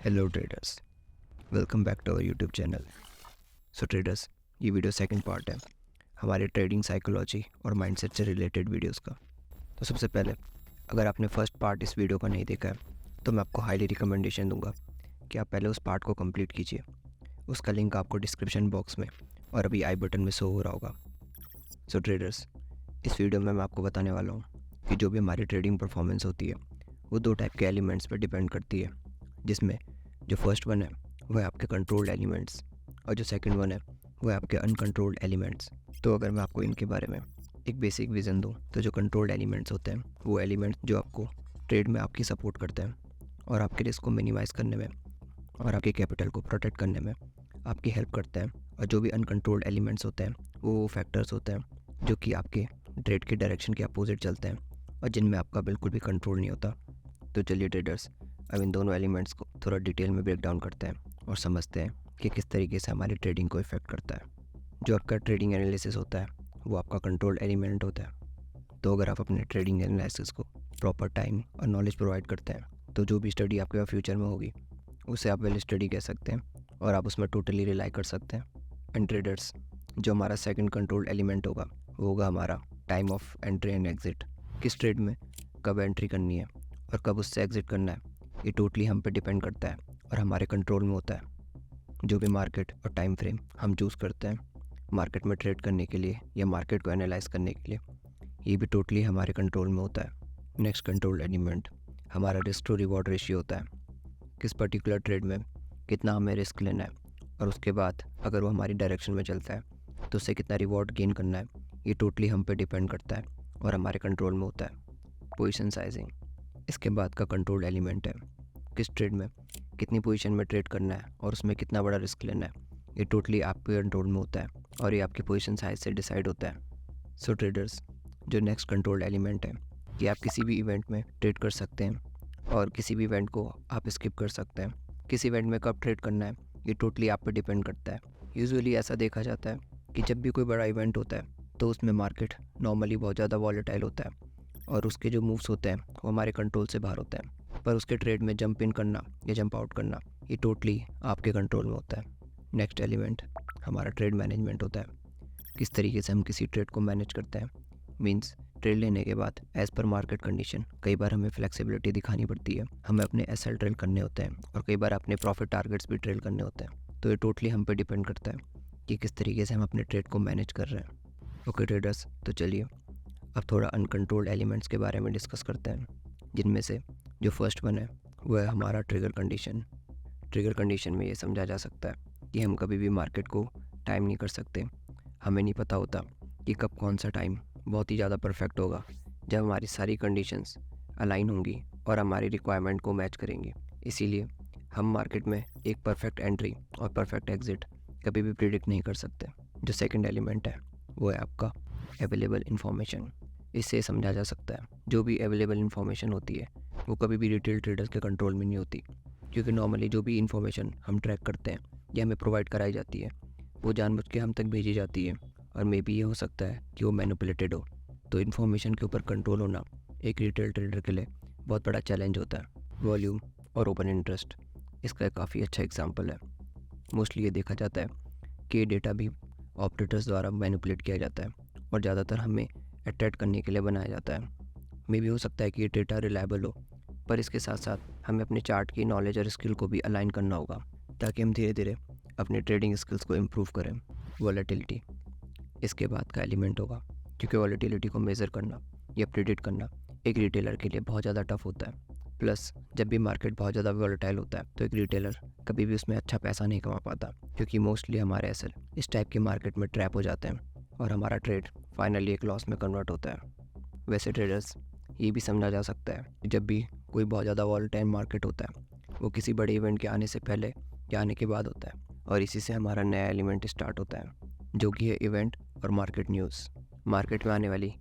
Hello traders, welcome back to our YouTube channel. So traders, ये video second part है हमारे trading psychology और mindset से related videos का। तो सबसे पहले, अगर आपने फर्स्ट पार्ट इस वीडियो का नहीं देखा है तो मैं आपको हाईली रिकमेंडेशन दूंगा कि आप पहले उस पार्ट को कंप्लीट कीजिए। उसका लिंक आपको डिस्क्रिप्शन बॉक्स में और अभी आई बटन में शो हो रहा होगा। सो ट्रेडर्स, इस वीडियो में मैं आपको बताने वाला हूँ कि जो भी हमारी ट्रेडिंग परफॉर्मेंस होती है वो दो टाइप के एलिमेंट्स पर डिपेंड करती है, जिसमें जो फर्स्ट वन है वो है आपके कंट्रोल्ड एलिमेंट्स और जो सेकंड वन है वो है आपके अनकंट्रोल्ड एलिमेंट्स। तो अगर मैं आपको इनके बारे में एक बेसिक विज़न दूँ तो जो कंट्रोल्ड एलिमेंट्स होते हैं वो एलिमेंट्स जो आपको ट्रेड में आपकी सपोर्ट करते हैं और आपके रिस्क को मिनिमाइज़ करने में और आपके कैपिटल को प्रोटेक्ट करने में आपकी हेल्प करते हैं। और जो भी अनकंट्रोल्ड एलिमेंट्स होते हैं वो फैक्टर्स होते हैं जो कि आपके ट्रेड के डायरेक्शन के अपोजिट चलते हैं और जिनमें आपका बिल्कुल भी कंट्रोल नहीं होता। तो चलिए ट्रेडर्स, अब इन दोनों एलिमेंट्स को थोड़ा डिटेल में ब्रेक डाउन करते हैं और समझते हैं कि किस तरीके से हमारी ट्रेडिंग को इफ़ेक्ट करता है। जो आपका ट्रेडिंग एनालिसिस होता है वो आपका कंट्रोल्ड एलिमेंट होता है। तो अगर आप अपने ट्रेडिंग एनालिसिस को प्रॉपर टाइम और नॉलेज प्रोवाइड करते हैं तो जो भी स्टडी आपके पास फ्यूचर में होगी उसे आप वेल स्टडी कह सकते हैं और आप उसमें टोटली रिलाई कर सकते हैं। एंड ट्रेडर्स, जो हमारा सेकंड कंट्रोल्ड एलिमेंट होगा वो होगा हमारा time of entry and exit. किस ट्रेड में कब एंट्री करनी है और कब उससे एग्जिट करना है, ये टोटली हम पे डिपेंड करता है और हमारे कंट्रोल में होता है। जो भी मार्केट और टाइम फ्रेम हम चूज़ करते हैं मार्केट में ट्रेड करने के लिए या मार्केट को एनालाइज करने के लिए, ये भी टोटली हमारे कंट्रोल में होता है। नेक्स्ट कंट्रोल एलिमेंट हमारा रिस्क टू रिवॉर्ड रेशियो होता है। किस पर्टिकुलर ट्रेड में कितना हमें रिस्क लेना है और उसके बाद अगर वो हमारी डायरेक्शन में चलता है तो उससे कितना रिवॉर्ड गेन करना है, ये टोटली हम पे डिपेंड करता है और हमारे कंट्रोल में होता है। पोजीशन साइजिंग इसके बाद का कंट्रोल एलिमेंट है। किस ट्रेड में कितनी पोजीशन में ट्रेड करना है और उसमें कितना बड़ा रिस्क लेना है, ये टोटली आपके कंट्रोल में होता है और ये आपकी पोजीशन साइज से डिसाइड होता है। सो ट्रेडर्स, जो नेक्स्ट कंट्रोल एलिमेंट है कि आप किसी भी इवेंट में ट्रेड कर सकते हैं और किसी भी इवेंट को आप स्किप कर सकते हैं। किस इवेंट में कब ट्रेड करना है ये टोटली आप पे डिपेंड करता है। यूजुअली ऐसा देखा जाता है कि जब भी कोई बड़ा इवेंट होता है तो उसमें मार्केट नॉर्मली बहुत ज़्यादा वॉलेटाइल होता है और उसके जो मूव्स होते हैं वो हमारे कंट्रोल से बाहर होते हैं, पर उसके ट्रेड में जंप इन करना या जंप आउट करना ये टोटली आपके कंट्रोल में होता है। नेक्स्ट एलिमेंट हमारा ट्रेड मैनेजमेंट होता है। किस तरीके से हम किसी ट्रेड को मैनेज करते हैं, मींस ट्रेड लेने के बाद एज़ पर मार्केट कंडीशन कई बार हमें फ्लेक्सिबिलिटी दिखानी पड़ती है, हमें अपने एसएल ट्रेल करने होते हैं और कई बार अपने प्रॉफिट टारगेट्स भी ट्रेल करने होते हैं। तो ये टोटली हम पे डिपेंड करता है कि किस तरीके से हम अपने ट्रेड को मैनेज कर रहे हैं। ओके ट्रेडर्स, तो चलिए अब थोड़ा अनकंट्रोल्ड एलिमेंट्स के बारे में डिस्कस करते हैं, जिनमें से जो फर्स्ट वन है वो है हमारा ट्रिगर कंडीशन। ट्रिगर कंडीशन में ये समझा जा सकता है कि हम कभी भी मार्केट को टाइम नहीं कर सकते। हमें नहीं पता होता कि कब कौन सा टाइम बहुत ही ज़्यादा परफेक्ट होगा जब हमारी सारी कंडीशंस अलाइन होंगी और हमारी रिक्वायरमेंट को मैच करेंगी। इसीलिए हम मार्केट में एक परफेक्ट एंट्री और परफेक्ट एग्जिट कभी भी प्रिडिक्ट नहीं कर सकते। जो सेकंड एलिमेंट है वो है आपका अवेलेबल इन्फॉर्मेशन। इससे समझा जा सकता है जो भी अवेलेबल इन्फॉर्मेशन होती है वो कभी भी रिटेल ट्रेडर्स के कंट्रोल में नहीं होती, क्योंकि नॉर्मली जो भी इन्फॉर्मेशन हम ट्रैक करते हैं या हमें प्रोवाइड कराई जाती है वो जानबूझ के हम तक भेजी जाती है और मे बी ये हो सकता है कि वो मैनिपुलेटेड हो। तो इन्फॉर्मेशन के ऊपर कंट्रोल होना एक रिटेल ट्रेडर के लिए बहुत बड़ा चैलेंज होता है। वॉल्यूम और ओपन इंटरेस्ट इसका काफ़ी अच्छा एग्जाम्पल है। मोस्टली ये देखा जाता है कि डेटा भी ऑपरेटर्स द्वारा मैनिपुलेट किया जाता है और ज़्यादातर हमें अट्रैक्ट करने के लिए बनाया जाता है। मे भी हो सकता है कि ये डेटा रिलायबल हो, पर इसके साथ साथ हमें अपने चार्ट की नॉलेज और स्किल को भी अलाइन करना होगा ताकि हम धीरे धीरे अपने ट्रेडिंग स्किल्स को इम्प्रूव करें। वॉलेटिलिटी इसके बाद का एलिमेंट होगा, क्योंकि वॉलेटिलिटी को मेज़र करना या प्रिडिक्ट करना एक रिटेलर के लिए बहुत ज़्यादा टफ होता है। प्लस जब भी मार्केट बहुत ज़्यादा वॉलेटाइल होता है तो एक रिटेलर कभी भी उसमें अच्छा पैसा नहीं कमा पाता, क्योंकि मोस्टली हमारे एसेट इस टाइप के मार्केट में ट्रैप हो जाते हैं और हमारा ट्रेड फाइनली एक लॉस में कन्वर्ट होता है। वैसे ट्रेडर्स, ये भी समझा जा सकता है कि जब भी कोई बहुत ज़्यादा वॉलेटाइल मार्केट होता है वो किसी बड़े इवेंट के आने से पहले या आने के बाद होता है और इसी से हमारा नया एलिमेंट स्टार्ट होता है, जो कि है इवेंट और मार्केट न्यूज़। मार्केट में आने वाली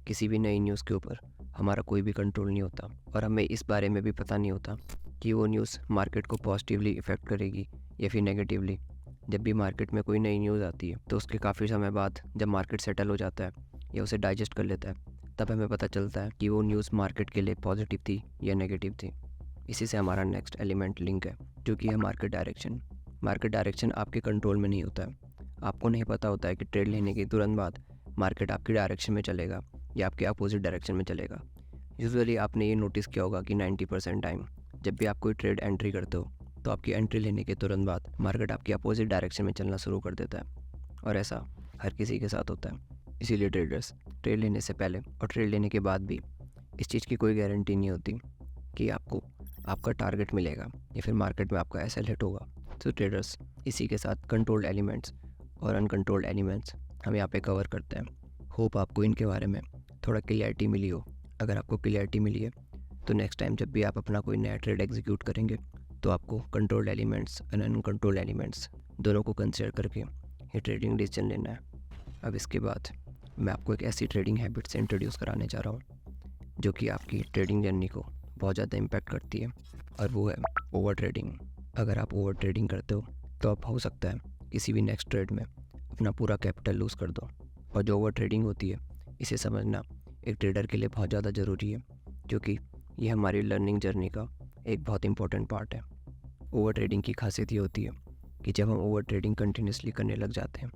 किसी भी नई न्यूज़ के ऊपर हमारा कोई भी कंट्रोल नहीं होता और हमें इस बारे में भी पता नहीं होता कि वो न्यूज़ मार्केट को पॉजिटिवली इफ़ेक्ट करेगी या फिर नेगेटिवली। जब भी मार्केट में कोई नई न्यूज़ आती है तो उसके काफ़ी समय बाद जब मार्केट सेटल हो जाता है या उसे डाइजेस्ट कर लेता है तब हमें पता चलता है कि वो न्यूज़ मार्केट के लिए पॉजिटिव थी या नेगेटिव थी। इसी से हमारा नेक्स्ट एलिमेंट लिंक है, जो कि है मार्केट डायरेक्शन। मार्केट डायरेक्शन आपके कंट्रोल में नहीं होता है। आपको नहीं पता होता है कि ट्रेड लेने के तुरंत बाद मार्केट आपकी डायरेक्शन में चलेगा या आपके अपोजिट डायरेक्शन में चलेगा। यूजुअली आपने ये नोटिस किया होगा कि 90% टाइम जब भी आप कोई ट्रेड एंट्री करते हो तो आपकी एंट्री लेने के तुरंत बाद मार्केट आपकी अपोजिट डायरेक्शन में चलना शुरू कर देता है, और ऐसा हर किसी के साथ होता है। इसीलिए ट्रेडर्स ट्रेड लेने से पहले और ट्रेड लेने के बाद भी इस चीज़ की कोई गारंटी नहीं होती कि आपको आपका टारगेट मिलेगा या फिर मार्केट में आपका एसएल हिट होगा। तो ट्रेडर्स इसी के साथ कंट्रोल्ड एलिमेंट्स और अनकंट्रोल्ड एलिमेंट्स हम यहाँ पे कवर करते हैं। होप आपको इनके बारे में थोड़ा क्लियरिटी मिली हो। अगर आपको क्लियरिटी मिली है तो नेक्स्ट टाइम जब भी आप अपना कोई नया ट्रेड एग्जीक्यूट करेंगे तो आपको कंट्रोल्ड एलिमेंट्स और अनकंट्रोल्ड एलिमेंट्स दोनों को कंसिडर करके ये ट्रेडिंग डिसीजन लेना है। अब इसके बाद मैं आपको एक ऐसी ट्रेडिंग हैबिट से इंट्रोड्यूस कराने जा रहा हूँ जो कि आपकी ट्रेडिंग जर्नी को बहुत ज़्यादा इम्पैक्ट करती है, और वो है ओवर ट्रेडिंग। अगर आप ओवर ट्रेडिंग करते हो तो आप हो सकता है किसी भी नेक्स्ट ट्रेड में अपना पूरा कैपिटल लूज़ कर दो। और जो ओवर ट्रेडिंग होती है इसे समझना एक ट्रेडर के लिए बहुत ज़्यादा ज़रूरी है, क्योंकि ये हमारी लर्निंग जर्नी का एक बहुत इंपॉर्टेंट पार्ट है। ओवर ट्रेडिंग की खासियत ये होती है कि जब हम ओवर ट्रेडिंग कंटिन्यूसली करने लग जाते हैं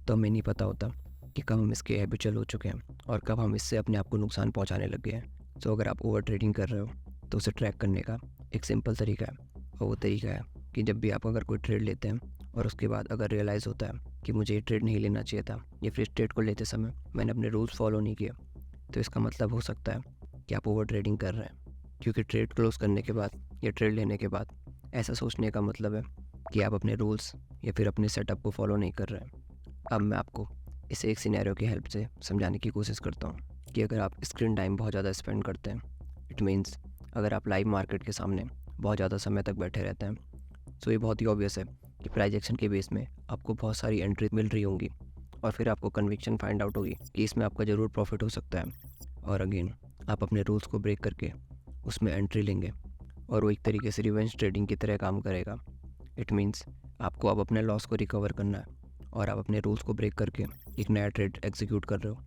तो हमें नहीं पता होता कि कब हम इसके हैबिचुअल हो चुके हैं और कब हम इससे अपने आप को नुकसान पहुंचाने लग गए हैं। तो अगर आप ओवर ट्रेडिंग कर रहे हो तो उसे ट्रैक करने का एक सिंपल तरीका है, और वो तरीका है कि जब भी आप अगर कोई ट्रेड लेते हैं और उसके बाद अगर रियलाइज़ होता है कि मुझे ये ट्रेड नहीं लेना चाहिए था या फिर इस ट्रेड को लेते समय मैंने अपने रूल्स फॉलो नहीं किए, तो इसका मतलब हो सकता है कि आप ओवर ट्रेडिंग कर रहे हैं। क्योंकि ट्रेड क्लोज करने के बाद या ट्रेड लेने के बाद ऐसा सोचने का मतलब है कि आप अपने रूल्स या फिर अपने सेटअप को फॉलो नहीं कर रहे हैं। अब मैं आपको इसे एक सिनेरियो की हेल्प से समझाने की कोशिश करता हूँ कि अगर आप स्क्रीन टाइम बहुत ज़्यादा स्पेंड करते हैं, इट मीन्स अगर आप लाइव मार्केट के सामने बहुत ज़्यादा समय तक बैठे रहते हैं, तो ये बहुत ही ऑब्वियस है कि प्राइस एक्शन के बेस में आपको बहुत सारी एंट्री मिल रही होंगी और फिर आपको कन्विक्शन फाइंड आउट होगी कि इसमें आपका ज़रूर प्रॉफिट हो सकता है, और अगेन आप अपने रूल्स को ब्रेक करके उसमें एंट्री लेंगे और वो एक तरीके से रिवेंज ट्रेडिंग की तरह काम करेगा। इट मीन्स आपको अब अपने लॉस को रिकवर करना है और आप अपने रूल्स को ब्रेक करके एक नया ट्रेड एग्जीक्यूट कर रहे हो,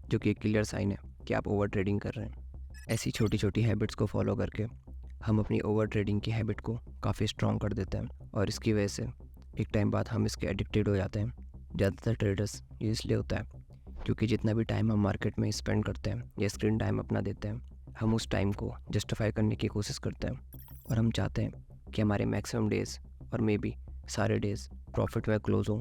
जो कि एक क्लियर साइन है कि आप ओवर ट्रेडिंग कर रहे हैं। ऐसी छोटी छोटी हैबिट्स को फॉलो करके हम अपनी ओवर ट्रेडिंग की हैबिट को काफ़ी स्ट्रॉन्ग कर देते हैं, और इसकी वजह से एक टाइम बाद हम इसके एडिक्टेड हो जाते हैं। ज़्यादातर ट्रेडर्स ये इसलिए होता है क्योंकि जितना भी टाइम हम मार्केट में स्पेंड करते हैं या स्क्रीन टाइम अपना देते हैं, हम उस टाइम को जस्टिफाई करने की कोशिश करते हैं और हम चाहते हैं कि हमारे मैक्सिमम डेज़ और मे बी सारे डेज़ प्रॉफिट में क्लोज हों।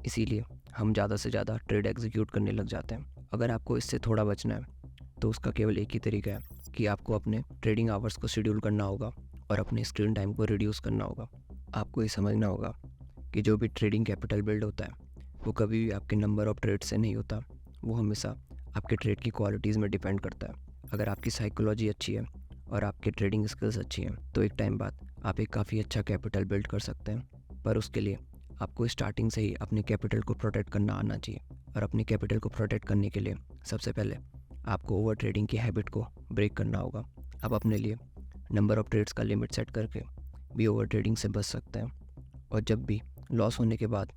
इसीलिए हम ज़्यादा से ज़्यादा ट्रेड एग्जीक्यूट करने लग जाते हैं। अगर आपको इससे थोड़ा बचना है तो उसका केवल एक ही तरीका है कि आपको अपने ट्रेडिंग आवर्स को शेड्यूल करना होगा और अपने स्क्रीन टाइम को रिड्यूस करना होगा। आपको ये समझना होगा कि जो भी ट्रेडिंग कैपिटल बिल्ड होता है वो कभी भी आपके नंबर ऑफ ट्रेड से नहीं होता, वो हमेशा आपके ट्रेड की क्वालिटीज़ में डिपेंड करता है। अगर आपकी साइकोलॉजी अच्छी है और आपके ट्रेडिंग स्किल्स अच्छी हैं तो एक टाइम बाद आप एक काफ़ी अच्छा कैपिटल बिल्ड कर सकते हैं, पर उसके लिए आपको स्टार्टिंग से ही अपने कैपिटल को प्रोटेक्ट करना आना चाहिए। और अपने कैपिटल को प्रोटेक्ट करने के लिए सबसे पहले आपको ओवर ट्रेडिंग की हैबिट को ब्रेक करना होगा। आप अपने लिए नंबर ऑफ़ ट्रेड्स का लिमिट सेट करके भी ओवर ट्रेडिंग से बच सकते हैं, और जब भी लॉस होने के बाद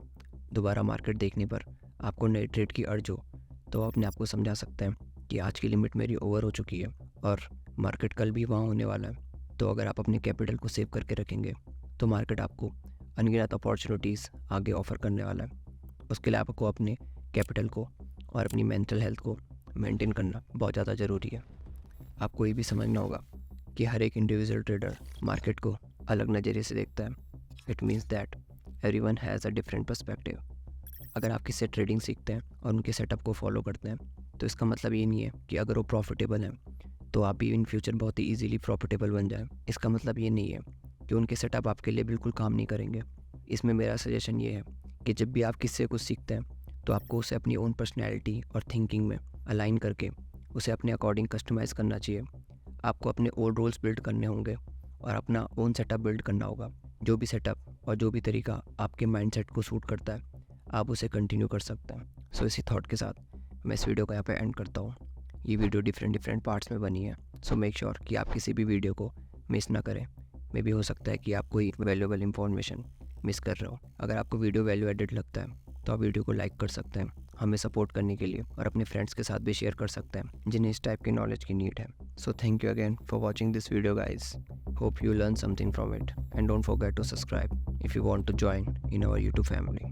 दोबारा मार्केट देखने पर आपको नए ट्रेड की अर्ज हो तो अपने आप को समझा सकते हैं कि आज की लिमिट मेरी ओवर हो चुकी है और मार्केट कल भी वहाँ होने वाला है। तो अगर आप अपने कैपिटल को सेव करके रखेंगे तो मार्केट आपको अनगिनत अपॉर्चुनिटीज़ आगे ऑफ़र करने वाला है। उसके लिए आपको अपने कैपिटल को और अपनी मेंटल हेल्थ को मेंटेन करना बहुत ज़्यादा ज़रूरी है। आपको ये भी समझना होगा कि हर एक इंडिविजुअल ट्रेडर मार्केट को अलग नज़रिए से देखता है। It means that everyone has a different perspective. अगर आप किससे ट्रेडिंग सीखते हैं और उनके सेटअप को फॉलो करते हैं तो इसका मतलब ये नहीं है कि अगर वो प्रॉफिटेबल हैं तो आप भी इन फ्यूचर बहुत ही ईजिली प्रॉफिटेबल बन जाएं। इसका मतलब ये नहीं है कि उनके सेटअप आपके लिए बिल्कुल काम नहीं करेंगे। इसमें मेरा सजेशन ये है कि जब भी आप किससे कुछ सीखते हैं तो आपको उसे अपनी ओन पर्सनैलिटी और थिंकिंग में अलाइन करके उसे अपने अकॉर्डिंग कस्टमाइज़ करना चाहिए। आपको अपने ओन रूल्स बिल्ड करने होंगे और अपना ओन सेटअप बिल्ड करना होगा। जो भी सेटअप और जो भी तरीका आपके माइंडसेट को सूट करता है आप उसे कंटिन्यू कर सकते हैं। सो इसी थॉट के साथ मैं इस वीडियो को यहाँ पे एंड करता हूँ। ये वीडियो डिफरेंट पार्ट्स में बनी है, सो मेक श्योर कि आप किसी भी वीडियो को मिस ना करें। मे भी हो सकता है कि आप कोई वैल्यूएबल इंफॉर्मेशन मिस कर रहे हो। अगर आपको वीडियो वैल्यू एडेड लगता है तो आप वीडियो को लाइक कर सकते हैं हमें सपोर्ट करने के लिए और अपने फ्रेंड्स के साथ भी शेयर कर सकते हैं जिन्हें इस टाइप की नॉलेज की नीड है। So thank you again for watching this video guys. Hope you learn something from it, and don't forget to subscribe if you want to join in our YouTube family.